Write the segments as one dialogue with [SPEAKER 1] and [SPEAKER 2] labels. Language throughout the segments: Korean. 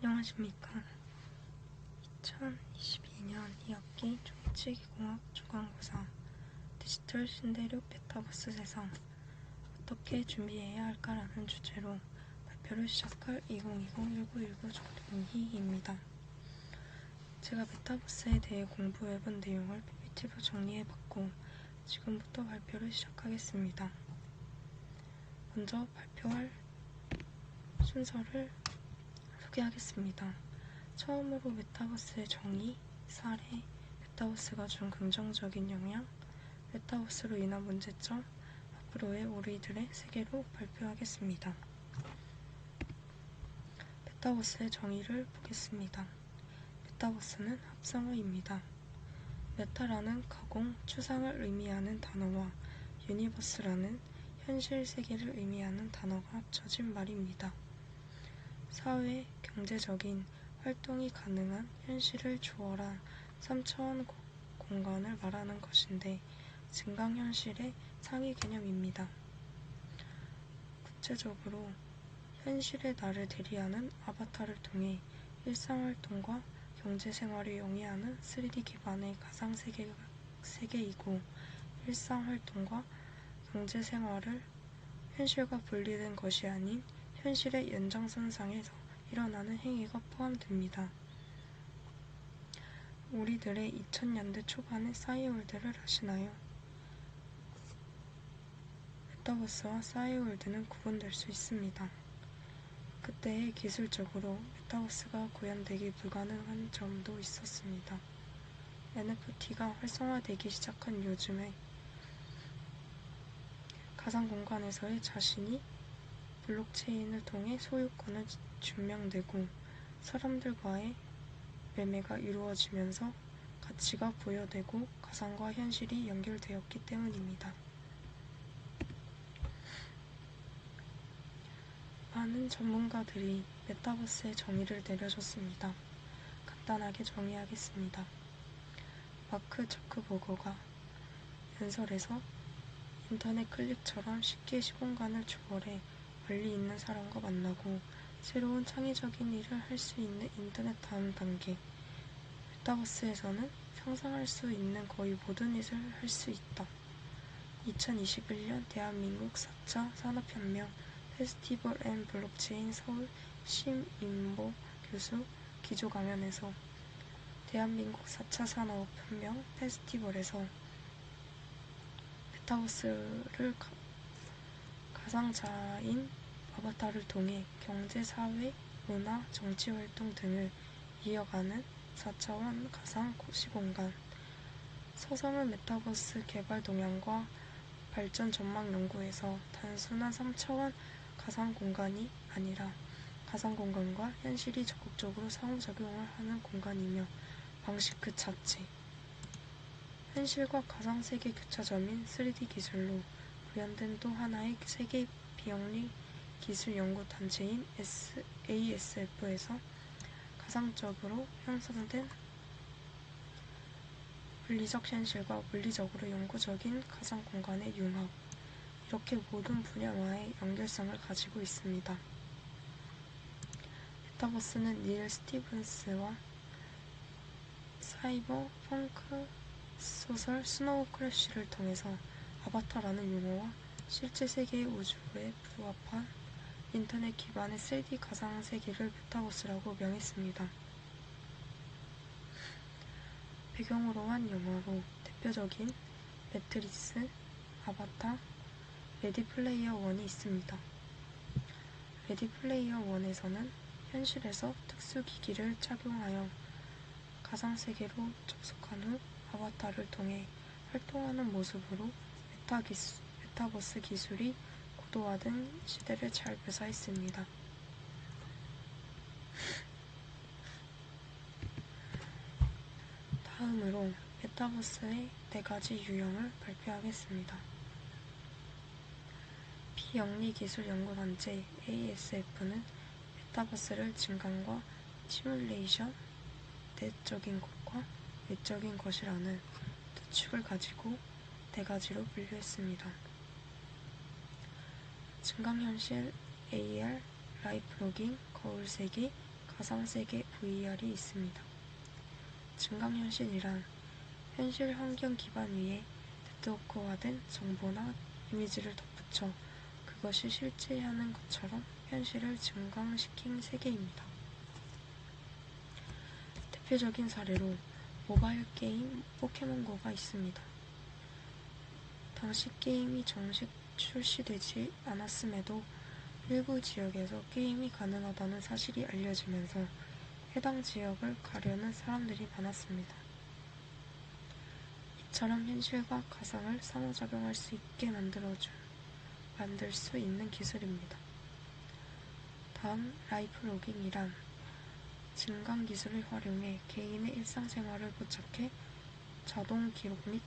[SPEAKER 1] 안녕하십니까. 2022년 2학기 종이치기공학 중간고사 디지털 신대륙 메타버스 세상 어떻게 준비해야 할까라는 주제로 발표를 시작할 2020-1919 정동희입니다. 제가 메타버스에 대해 공부해본 내용을 PPT로 정리해봤고 지금부터 발표를 시작하겠습니다. 먼저 발표할 순서를 소개하겠습니다. 처음으로 메타버스의 정의, 사례, 메타버스가 준 긍정적인 영향, 메타버스로 인한 문제점, 앞으로의 우리들의 세계로 발표하겠습니다. 메타버스의 정의를 보겠습니다. 메타버스는 합성어입니다. 메타라는 가공, 추상을 의미하는 단어와 유니버스라는 현실 세계를 의미하는 단어가 합쳐진 말입니다. 사회, 경제적인 활동이 가능한 현실을 초월한 3차원 공간을 말하는 것인데 증강현실의 상위 개념입니다. 구체적으로 현실의 나를 대리하는 아바타를 통해 일상활동과 경제생활을 영위하는 3D 기반의 가상세계이고 일상활동과 경제생활을 현실과 분리된 것이 아닌 현실의 연장선상에서 일어나는 행위가 포함됩니다. 우리들의 2000년대 초반의 싸이월드를 아시나요? 메타버스와 싸이월드는 구분될 수 있습니다. 그때의 기술적으로 메타버스가 구현되기 불가능한 점도 있었습니다. NFT가 활성화되기 시작한 요즘에 가상공간에서의 자신이 블록체인을 통해 소유권을 증명되고 사람들과의 매매가 이루어지면서 가치가 부여되고 가상과 현실이 연결되었기 때문입니다. 많은 전문가들이 메타버스의 정의를 내려줬습니다. 간단하게 정의하겠습니다. 마크 저크버거가 연설에서 인터넷 클릭처럼 쉽게 시공간을 초월해 멀리 있는 사람과 만나고 새로운 창의적인 일을 할 수 있는 인터넷 다음 단계 메타버스에서는 상상할 수 있는 거의 모든 일을 할 수 있다. 2021년 대한민국 4차 산업혁명 페스티벌 앤 블록체인 서울 심인보 교수 기조 강연에서 대한민국 4차 산업혁명 페스티벌에서 메타버스를 가상자인 아바타를 통해 경제, 사회, 문화, 정치활동 등을 이어가는 4차원 가상 시공간 서성은 메타버스 개발 동향과 발전 전망 연구에서 단순한 3차원 가상 공간이 아니라 가상 공간과 현실이 적극적으로 상호작용을 하는 공간이며 방식 그 자체 현실과 가상세계 교차점인 3D 기술로 구현된 또 하나의 세계 비영리 기술 연구 단체인 ASF에서 가상적으로 형성된 물리적 현실과 물리적으로 영구적인 가상 공간의 융합, 이렇게 모든 분야와의 연결성을 가지고 있습니다. 메타버스는 닐 스티븐스와 사이버 펑크 소설 스노우 크래쉬를 통해서 아바타라는 용어와 실제 세계의 우주에 부합한 인터넷 기반의 3D 가상 세계를 메타버스라고 명했습니다. 배경으로 한 영화로 대표적인 매트릭스, 아바타, 레디 플레이어 1이 있습니다. 레디 플레이어 1에서는 현실에서 특수기기를 착용하여 가상세계로 접속한 후 아바타를 통해 활동하는 모습으로 메타버스 기술이 고도화된 시대를 잘 묘사했습니다. 다음으로 메타버스의 4가지 유형을 발표하겠습니다. 비영리기술연구단체 ASF는 메타버스를 증강과 시뮬레이션, 내적인 것과 외적인 것이라는 두 축을 가지고 4가지로 분류했습니다. 증강현실, AR, 라이프 로깅, 거울세계, 가상세계 VR이 있습니다. 증강현실이란 현실 환경 기반 위에 네트워크화된 정보나 이미지를 덧붙여 그것이 실제하는 것처럼 현실을 증강시킨 세계입니다. 대표적인 사례로 모바일 게임 포켓몬고가 있습니다. 당시 게임이 정식 출시되지 않았음에도 일부 지역에서 게임이 가능하다는 사실이 알려지면서 해당 지역을 가려는 사람들이 많았습니다. 이처럼 현실과 가상을 상호작용할 수 있게 만들 수 있는 기술입니다. 다음 라이프 로깅이란 증강 기술을 활용해 개인의 일상생활을 포착해 자동 기록 및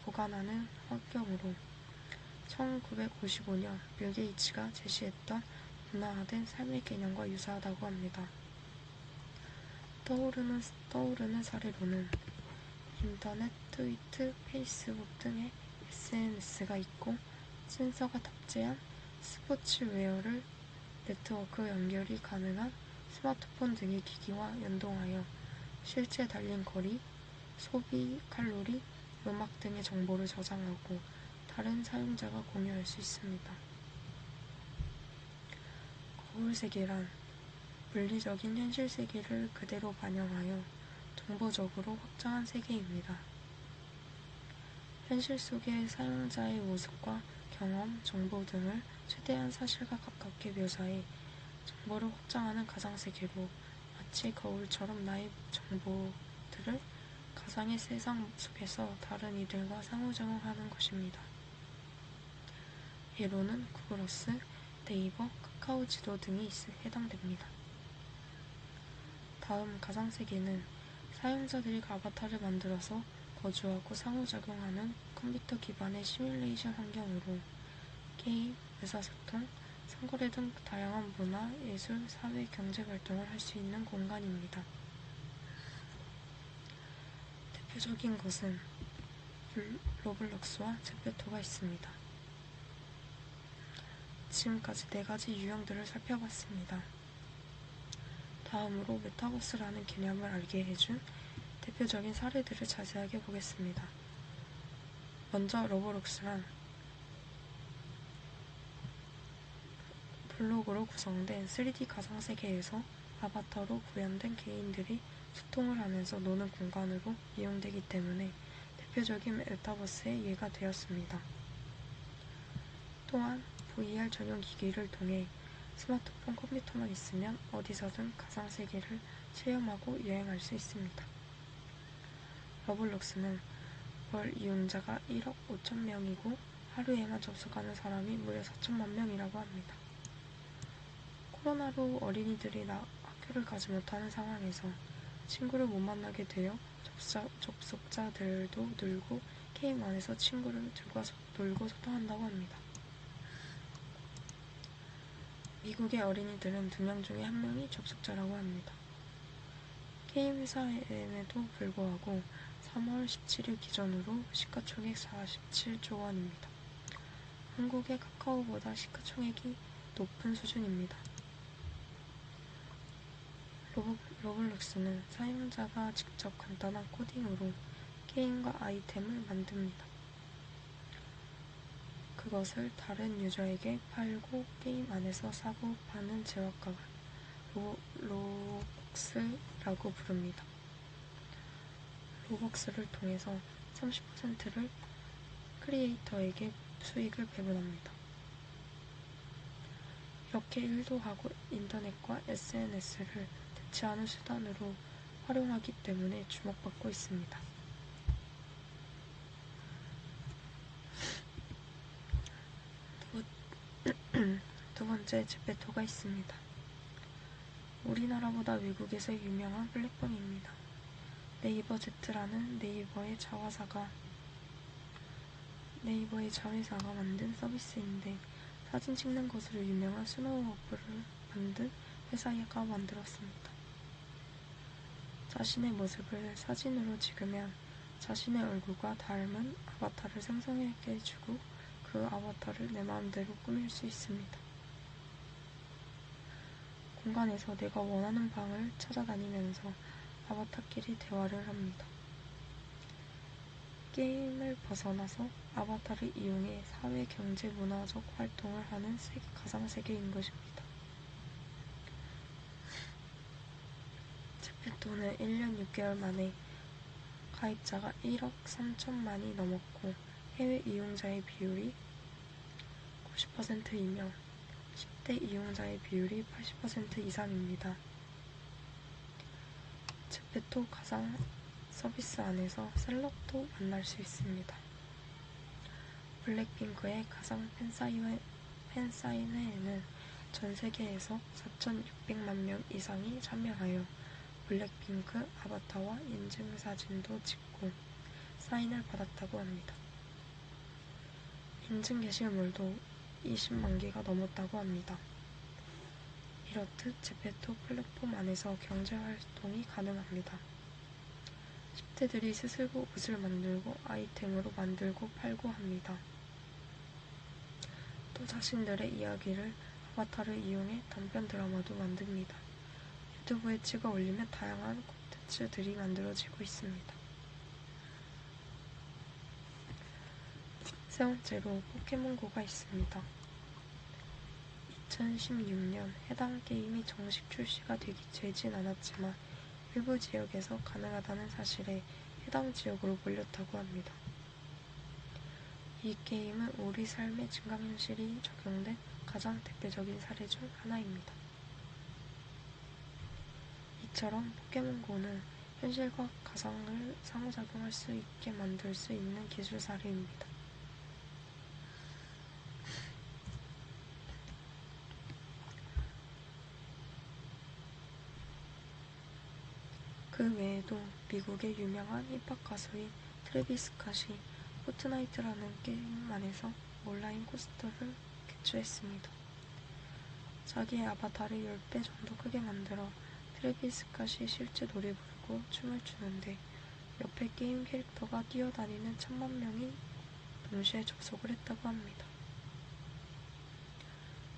[SPEAKER 1] 보관하는 환경으로 1955년 빌 게이츠가 제시했던 문화화된 삶의 개념과 유사하다고 합니다. 떠오르는 사례로는 인터넷, 트위터, 페이스북 등의 SNS가 있고 센서가 탑재한 스포츠웨어를 네트워크 연결이 가능한 스마트폰 등의 기기와 연동하여 실제 달린 거리, 소비 칼로리, 음악 등의 정보를 저장하고 다른 사용자가 공유할 수 있습니다. 거울 세계란 물리적인 현실 세계를 그대로 반영하여 동보적으로 확장한 세계입니다. 현실 속의 사용자의 모습과 경험, 정보 등을 최대한 사실과 가깝게 묘사해 정보를 확장하는 가상세계로 마치 거울처럼 나의 정보들을 가상의 세상 속에서 다른 이들과 상호작용하는 것입니다. 예로는 구글 어스, 네이버, 카카오 지도 등이 해당됩니다. 다음 가상세계는 사용자들이 아바타를 만들어서 거주하고 상호작용하는 컴퓨터 기반의 시뮬레이션 환경으로 게임, 의사소통, 상거래 등 다양한 문화, 예술, 사회, 경제 활동을 할 수 있는 공간입니다. 대표적인 것은 로블록스와 제페토가 있습니다. 지금까지 4가지 유형들을 살펴봤습니다. 다음으로 메타버스라는 개념을 알게 해준 대표적인 사례들을 자세하게 보겠습니다. 먼저 로블록스란 블록으로 구성된 3D 가상세계에서 아바타로 구현된 개인들이 소통을 하면서 노는 공간으로 이용되기 때문에 대표적인 메타버스의 예가 되었습니다. 또한 VR 전용 기기를 통해 스마트폰, 컴퓨터만 있으면 어디서든 가상세계를 체험하고 여행할 수 있습니다. 러블록스는 월 이용자가 1억 5천 명이고 하루에만 접속하는 사람이 무려 4천만 명이라고 합니다. 코로나로 어린이들이 학교를 가지 못하는 상황에서 친구를 못 만나게 되어 접속자들도 늘고 게임 안에서 친구들과 놀고 소통한다고 합니다. 미국의 어린이들은 2명 중에 1명이 접속자라고 합니다. 게임 회사임에도 불구하고 3월 17일 기준으로 시가총액 47조 원입니다. 한국의 카카오보다 시가총액이 높은 수준입니다. 로블록스는 사용자가 직접 간단한 코딩으로 게임과 아이템을 만듭니다. 그것을 다른 유저에게 팔고 게임 안에서 사고 파는 제휴가가 로벅스라고 부릅니다. 로벅스를 통해서 30%를 크리에이터에게 수익을 배분합니다. 이렇게 일도 하고 인터넷과 SNS를 대체하는 수단으로 활용하기 때문에 주목받고 있습니다. 두 번째, 제페토가 있습니다. 우리나라보다 외국에서 유명한 플랫폼입니다. 네이버 Z라는 네이버의 자회사가 만든 서비스인데 사진 찍는 것으로 유명한 스노우 어플을 만든 회사가 만들었습니다. 자신의 모습을 사진으로 찍으면 자신의 얼굴과 닮은 아바타를 생성하게 해주고 그 아바타를 내 마음대로 꾸밀 수 있습니다. 공간에서 내가 원하는 방을 찾아다니면서 아바타끼리 대화를 합니다. 게임을 벗어나서 아바타를 이용해 사회, 경제, 문화적 활동을 하는 가상세계인 것입니다. 제페토는 1년 6개월 만에 가입자가 1억 3천만이 넘었고 해외 이용자의 비율이 90%이며 10대 이용자의 비율이 80% 이상입니다. 제페토 가상 서비스 안에서 셀럽도 만날 수 있습니다. 블랙핑크의 가상 팬사인회에는 전 세계에서 4,600만 명 이상이 참여하여 블랙핑크 아바타와 인증사진도 찍고 사인을 받았다고 합니다. 인증 게시물도 20만 개가 넘었다고 합니다. 이렇듯 제페토 플랫폼 안에서 경제활동이 가능합니다. 10대들이 스스로 옷을 만들고 아이템으로 만들고 팔고 합니다. 또 자신들의 이야기를 아바타를 이용해 단편 드라마도 만듭니다. 유튜브에 찍어 올리면 다양한 콘텐츠들이 만들어지고 있습니다. 세 번째로 포켓몬고가 있습니다. 2016년 해당 게임이 정식 출시가 되진 않았지만 일부 지역에서 가능하다는 사실에 해당 지역으로 몰렸다고 합니다. 이 게임은 우리 삶의 증강현실이 적용된 가장 대표적인 사례 중 하나입니다. 이처럼 포켓몬고는 현실과 가상을 상호작용할 수 있게 만들 수 있는 기술 사례입니다. 그 외에도 미국의 유명한 힙합 가수인 트래비스 스캇이 포트나이트라는 게임 안에서 온라인 코스터를 개최했습니다. 자기의 아바타를 10배 정도 크게 만들어 트래비스 스캇이 실제 노래 부르고 춤을 추는데 옆에 게임 캐릭터가 뛰어다니는 1000만 명이 동시에 접속을 했다고 합니다.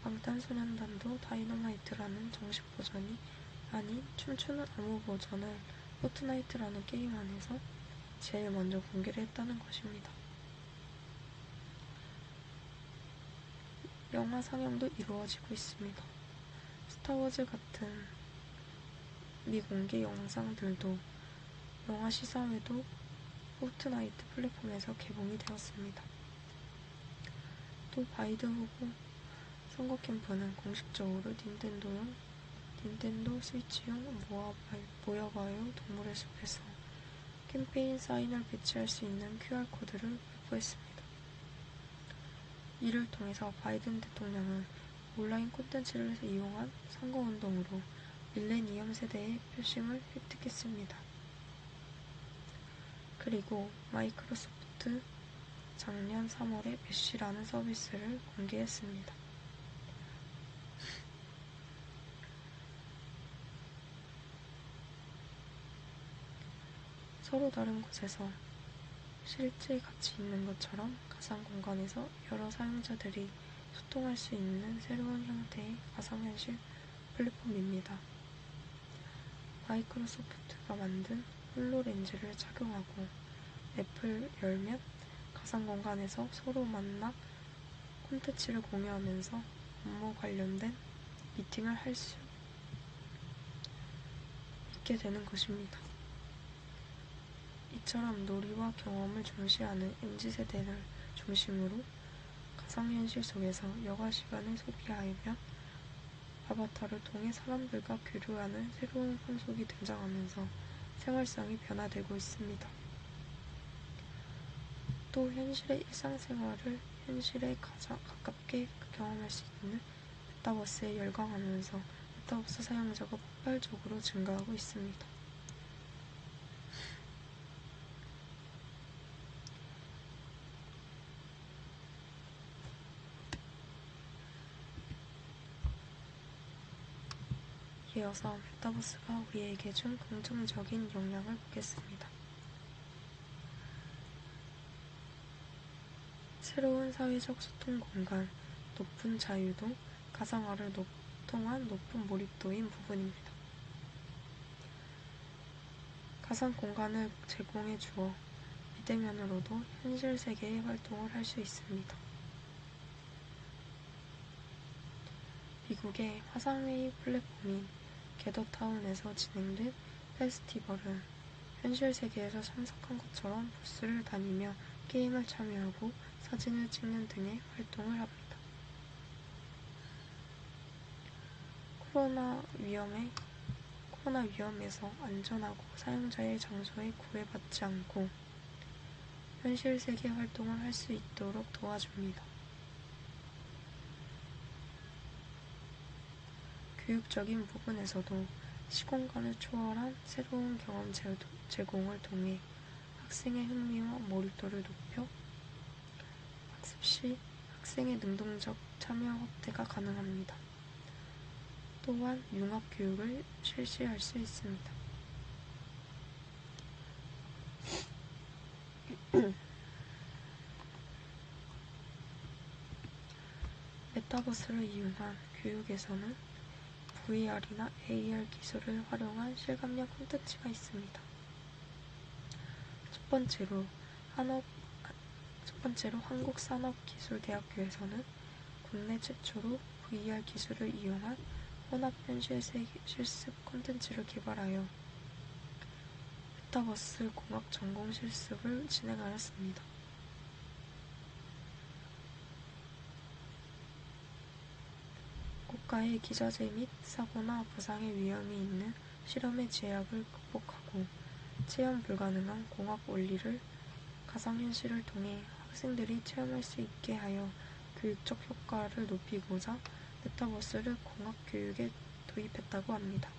[SPEAKER 1] 방탄소년단도 다이너마이트라는 정식 버전이 아닌 춤추는 암호 버전을 포트나이트라는 게임 안에서 제일 먼저 공개를 했다는 것입니다. 영화 상영도 이루어지고 있습니다. 스타워즈 같은 미공개 영상들도 영화 시사회도 포트나이트 플랫폼에서 개봉이 되었습니다. 또 바이드 후보 선거 캠프는 공식적으로 닌텐도 스위치용 모여봐요 동물의 숲에서 캠페인 사인을 배치할 수 있는 QR코드를 배포했습니다. 이를 통해서 바이든 대통령은 온라인 콘텐츠를 이용한 선거운동으로 밀레니엄 세대의 표심을 획득했습니다. 그리고 마이크로소프트 작년 3월에 메쉬라는 서비스를 공개했습니다. 서로 다른 곳에서 실제 같이 있는 것처럼 가상 공간에서 여러 사용자들이 소통할 수 있는 새로운 형태의 가상현실 플랫폼입니다. 마이크로소프트가 만든 홀로렌즈를 착용하고 앱을 열면 가상 공간에서 서로 만나 콘텐츠를 공유하면서 업무 관련된 미팅을 할 수 있게 되는 것입니다. 이처럼 놀이와 경험을 중시하는 MZ세대를 중심으로 가상현실 속에서 여가 시간을 소비하며 아바타를 통해 사람들과 교류하는 새로운 풍속이 등장하면서 생활상이 변화되고 있습니다. 또 현실의 일상생활을 현실에 가장 가깝게 경험할 수 있는 메타버스에 열광하면서 메타버스 사용자가 폭발적으로 증가하고 있습니다. 이어서 메타버스가 우리에게 준 긍정적인 영향을 보겠습니다. 새로운 사회적 소통 공간, 높은 자유도 가상화를 또한 높은 몰입도인 부분입니다. 가상 공간을 제공해 주어 비대면으로도 현실 세계의 활동을 할 수 있습니다. 미국의 화상회의 플랫폼인 게더타운에서 진행된 페스티벌은 현실 세계에서 참석한 것처럼 부스를 다니며 게임을 참여하고 사진을 찍는 등의 활동을 합니다. 코로나 위험에서 안전하고 사용자의 장소에 구애받지 않고 현실 세계 활동을 할 수 있도록 도와줍니다. 교육적인 부분에서도 시공간을 초월한 새로운 경험 제공을 통해 학생의 흥미와 몰입도를 높여 학습 시 학생의 능동적 참여 확대가 가능합니다. 또한 융합 교육을 실시할 수 있습니다. 메타버스를 이용한 교육에서는 VR이나 AR 기술을 활용한 실감형 콘텐츠가 있습니다. 첫 번째로 한국산업기술대학교에서는 국내 최초로 VR 기술을 이용한 혼합현실 실습 콘텐츠를 개발하여 메타버스 공학 전공 실습을 진행하였습니다. 고가의 기자재 및 사고나 부상의 위험이 있는 실험의 제약을 극복하고 체험 불가능한 공학 원리를 가상현실을 통해 학생들이 체험할 수 있게 하여 교육적 효과를 높이고자 메타버스를 공학 교육에 도입했다고 합니다.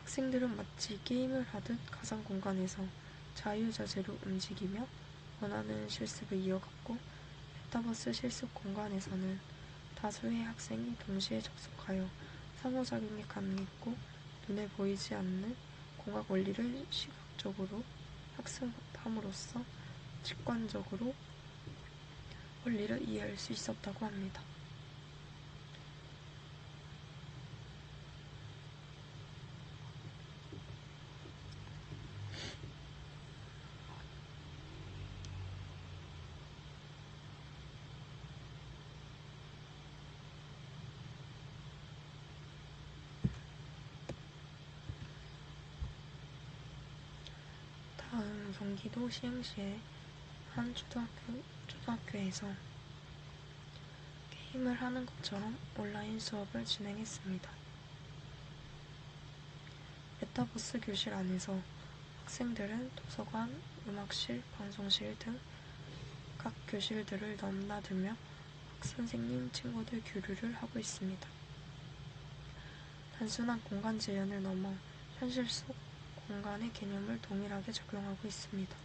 [SPEAKER 1] 학생들은 마치 게임을 하듯 가상 공간에서 자유자재로 움직이며 원하는 실습을 이어갔고, 메타버스 실습 공간에서는 다수의 학생이 동시에 접속하여 상호작용이 가능했고, 눈에 보이지 않는 공학 원리를 시각적으로 학습함으로써 직관적으로 원리를 이해할 수 있었다고 합니다. 다음 경기도 시흥시의 한 초등학교에서 게임을 하는 것처럼 온라인 수업을 진행했습니다. 메타버스 교실 안에서 학생들은 도서관, 음악실, 방송실 등 각 교실들을 넘나들며 선생님, 친구들 교류를 하고 있습니다. 단순한 공간 재현을 넘어 현실 속 공간의 개념을 동일하게 적용하고 있습니다.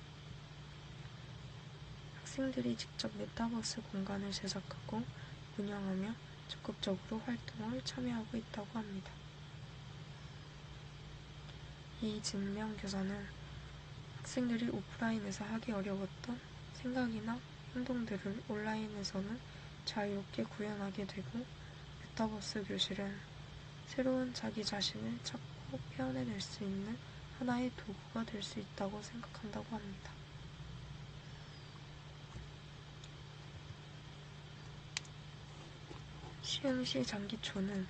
[SPEAKER 1] 학생들이 직접 메타버스 공간을 제작하고 운영하며 적극적으로 활동을 참여하고 있다고 합니다. 이진명 교사는 학생들이 오프라인에서 하기 어려웠던 생각이나 행동들을 온라인에서는 자유롭게 구현하게 되고, 메타버스 교실은 새로운 자기 자신을 찾고 표현해낼 수 있는 하나의 도구가 될 수 있다고 생각한다고 합니다. 시흥시 장기초는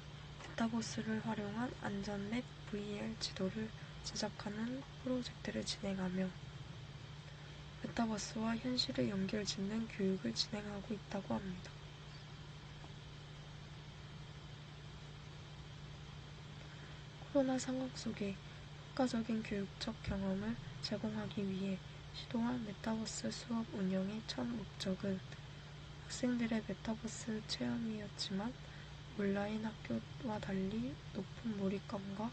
[SPEAKER 1] 메타버스를 활용한 안전맵 VR 지도를 제작하는 프로젝트를 진행하며 메타버스와 현실을 연결짓는 교육을 진행하고 있다고 합니다. 코로나 상황 속에 효과적인 교육적 경험을 제공하기 위해 시도한 메타버스 수업 운영의 첫 목적은 학생들의 메타버스 체험이었지만, 온라인 학교와 달리 높은 몰입감과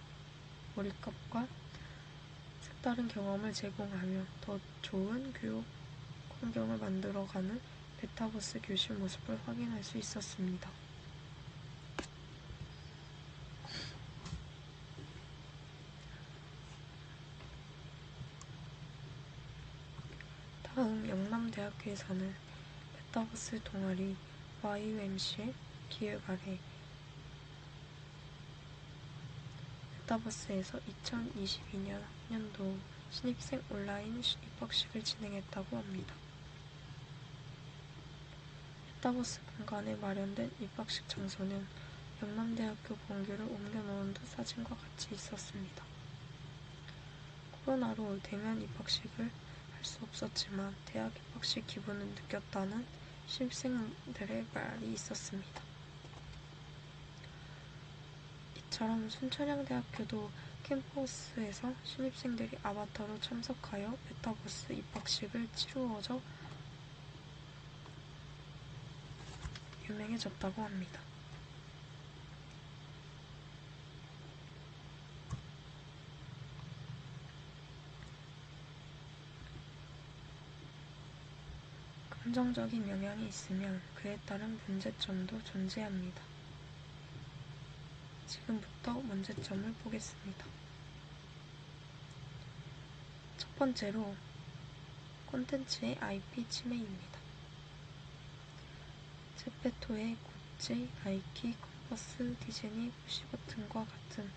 [SPEAKER 1] 색다른 경험을 제공하며 더 좋은 교육 환경을 만들어가는 메타버스 교실 모습을 확인할 수 있었습니다. 다음 영남대학교에서는 메타버스 동아리 YUMC의 기획 아래 메타버스에서 2022년 학년도 신입생 온라인 입학식을 진행했다고 합니다. 메타버스 공간에 마련된 입학식 장소는 영남대학교 본교를 옮겨놓은 듯 사진과 같이 있었습니다. 코로나로 대면 입학식을 할 수 없었지만 대학 입학식 기분은 느꼈다는 신입생들의 말이 있었습니다. 이처럼 순천향대학교도 캠퍼스에서 신입생들이 아바타로 참석하여 메타버스 입학식을 치루어져 유명해졌다고 합니다. 긍정적인 영향이 있으면 그에 따른 문제점도 존재합니다. 지금부터 문제점을 보겠습니다. 첫 번째로 콘텐츠의 IP 침해입니다. 제페토의 구찌, 나이키, 컨버스, 디즈니, 푸시버튼과 같은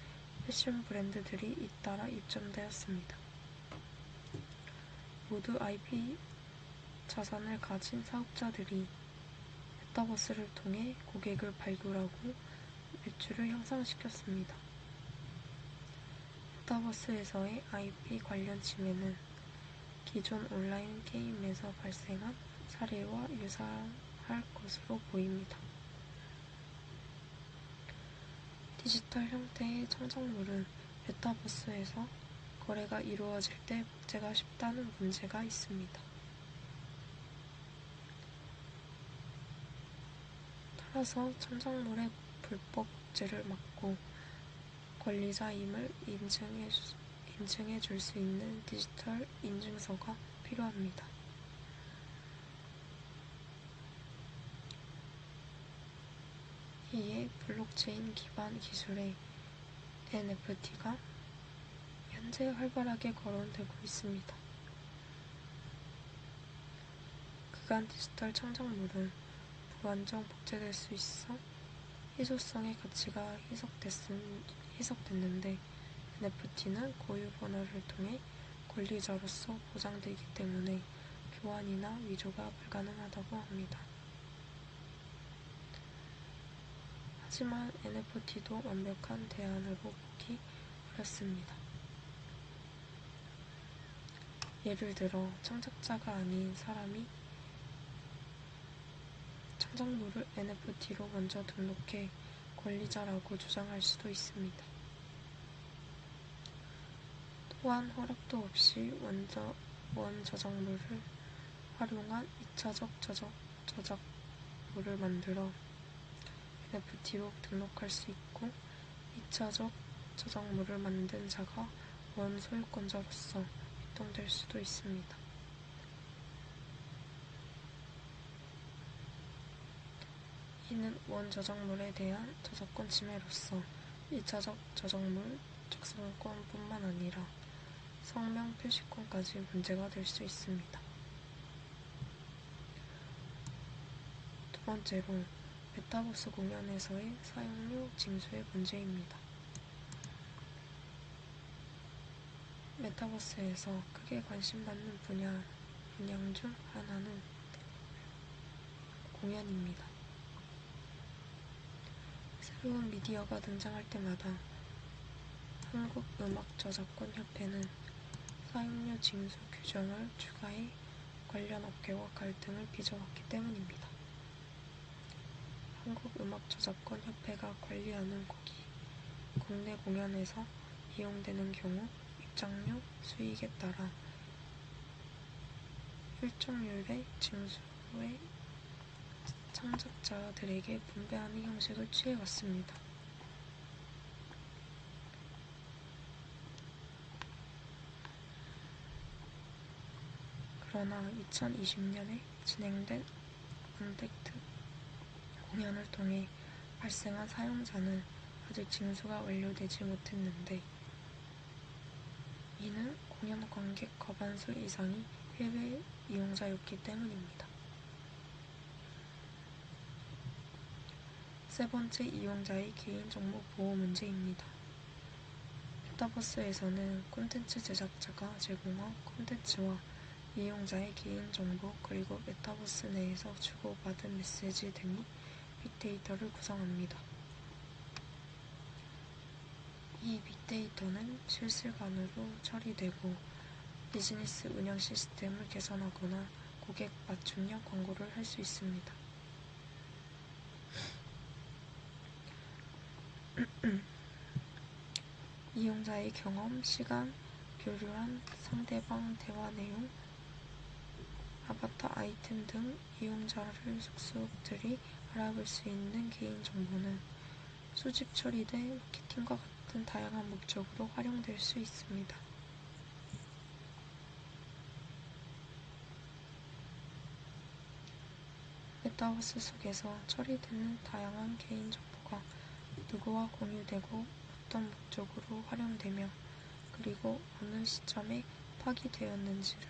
[SPEAKER 1] 패션 브랜드들이 잇따라 입점되었습니다. 모두 IP 자산을 가진 사업자들이 메타버스를 통해 고객을 발굴하고 매출을 향상시켰습니다. 메타버스에서의 IP 관련 침해는 기존 온라인 게임에서 발생한 사례와 유사할 것으로 보입니다. 디지털 형태의 창작물은 메타버스에서 거래가 이루어질 때 복제가 쉽다는 문제가 있습니다. 따라서 창작물의 불법 복제를 막고 권리자임을 인증해 줄 수 있는 디지털 인증서가 필요합니다. 이에 블록체인 기반 기술의 NFT가 현재 활발하게 거론되고 있습니다. 그간 디지털 창작물은 불안정 복제될 수 있어 희소성의 가치가 희석됐는데 NFT는 고유 번호를 통해 권리자로서 보장되기 때문에 교환이나 위조가 불가능하다고 합니다. 하지만 NFT도 완벽한 대안으로 보기 어렵습니다. 예를 들어 창작자가 아닌 사람이 창작물을 NFT로 먼저 등록해 권리자라고 주장할 수도 있습니다. 또한 허락도 없이 원 저작물을 활용한 2차적 저작물을 만들어 NFT로 등록할 수 있고 2차적 저작물을 만든 자가 원 소유권자로서 활동될 수도 있습니다. 이는 원 저작물에 대한 저작권 침해로서 1차적 저작물 작성권뿐만 아니라 성명 표시권까지 문제가 될 수 있습니다. 두 번째로 메타버스 공연에서의 사용료 징수의 문제입니다. 메타버스에서 크게 관심받는 분양 중 하나는 공연입니다. 새로운 미디어가 등장할 때마다 한국음악저작권협회는 사용료 징수 규정을 추가해 관련 업계와 갈등을 빚어왔기 때문입니다. 한국음악저작권협회가 관리하는 곡이 국내 공연에서 이용되는 경우 입장료, 수익에 따라 일정률의 징수에 창작자들에게 분배하는 형식을 취해왔습니다. 그러나 2020년에 진행된 언택트 공연을 통해 발생한 사용자는 아직 징수가 완료되지 못했는데 이는 공연 관객 과반수 이상이 해외 이용자였기 때문입니다. 세 번째, 이용자의 개인정보 보호 문제입니다. 메타버스에서는 콘텐츠 제작자가 제공한 콘텐츠와 이용자의 개인정보 그리고 메타버스 내에서 주고받은 메시지 등이 빅데이터를 구성합니다. 이 빅데이터는 실시간으로 처리되고 비즈니스 운영 시스템을 개선하거나 고객 맞춤형 광고를 할 수 있습니다. 이용자의 경험, 시간, 교류한 상대방 대화 내용, 아바타 아이템 등 이용자를 속속들이 알아볼 수 있는 개인정보는 수집 처리돼 마케팅과 같은 다양한 목적으로 활용될 수 있습니다. 메타버스 속에서 처리되는 다양한 개인정보가 누구와 공유되고 어떤 목적으로 활용되며 그리고 어느 시점에 파기되었는지를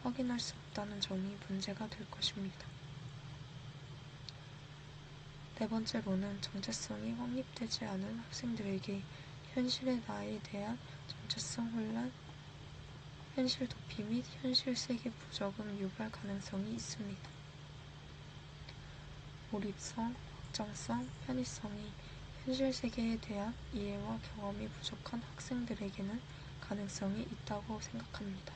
[SPEAKER 1] 확인할 수 없다는 점이 문제가 될 것입니다. 네 번째로는 정체성이 확립되지 않은 학생들에게 현실의 나에 대한 정체성 혼란, 현실 도피 및 현실 세계 부적응 유발 가능성이 있습니다. 몰입성, 확장성, 편의성이 현실 세계에 대한 이해와 경험이 부족한 학생들에게는 가능성이 있다고 생각합니다.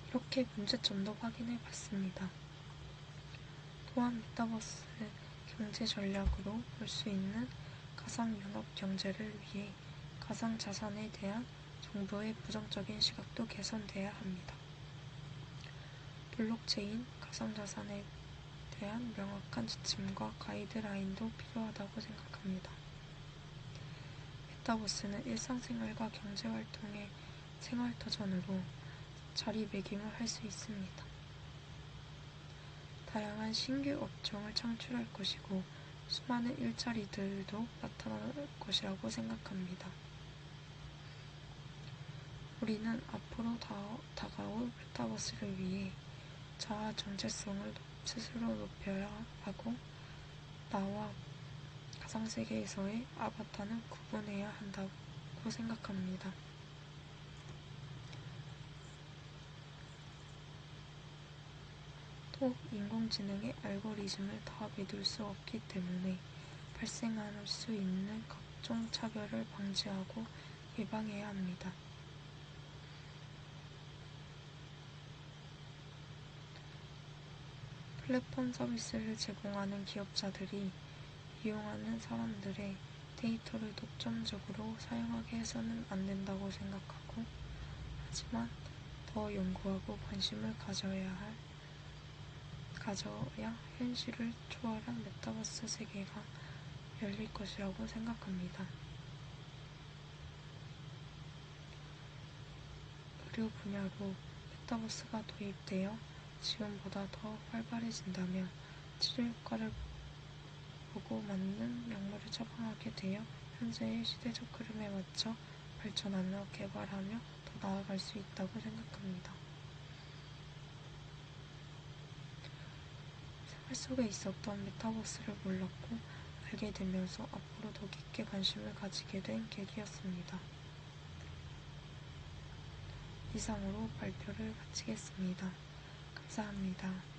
[SPEAKER 1] 이렇게 문제점도 확인해 봤습니다. 또한 메타버스 경제 전략으로 볼 수 있는 가상융합 경제를 위해 가상자산에 대한 정부의 부정적인 시각도 개선돼야 합니다. 블록체인, 가상자산에 대한 명확한 지침과 가이드라인도 필요하다고 생각합니다. 메타버스는 일상생활과 경제활동의 생활터전으로 자리매김을 할 수 있습니다. 다양한 신규 업종을 창출할 것이고 수많은 일자리들도 나타날 것이라고 생각합니다. 우리는 앞으로 다가올 메타버스를 위해 자아 정체성을 스스로 높여야 하고 나와 가상세계에서의 아바타는 구분해야 한다고 생각합니다. 또 인공지능의 알고리즘을 다 믿을 수 없기 때문에 발생할 수 있는 각종 차별을 방지하고 예방해야 합니다. 플랫폼 서비스를 제공하는 기업자들이 이용하는 사람들의 데이터를 독점적으로 사용하게 해서는 안 된다고 생각하고 하지만 더 연구하고 관심을 가져야 현실을 초월한 메타버스 세계가 열릴 것이라고 생각합니다. 의료 분야로 메타버스가 도입되어 지금보다 더 활발해진다면 치료 효과를 보고 맞는 약물을 처방하게 되어 현재의 시대적 흐름에 맞춰 발전하며 개발하며 더 나아갈 수 있다고 생각합니다. 생활 속에 있었던 메타버스를 몰랐고 알게 되면서 앞으로 더 깊게 관심을 가지게 된 계기였습니다. 이상으로 발표를 마치겠습니다. 감사합니다.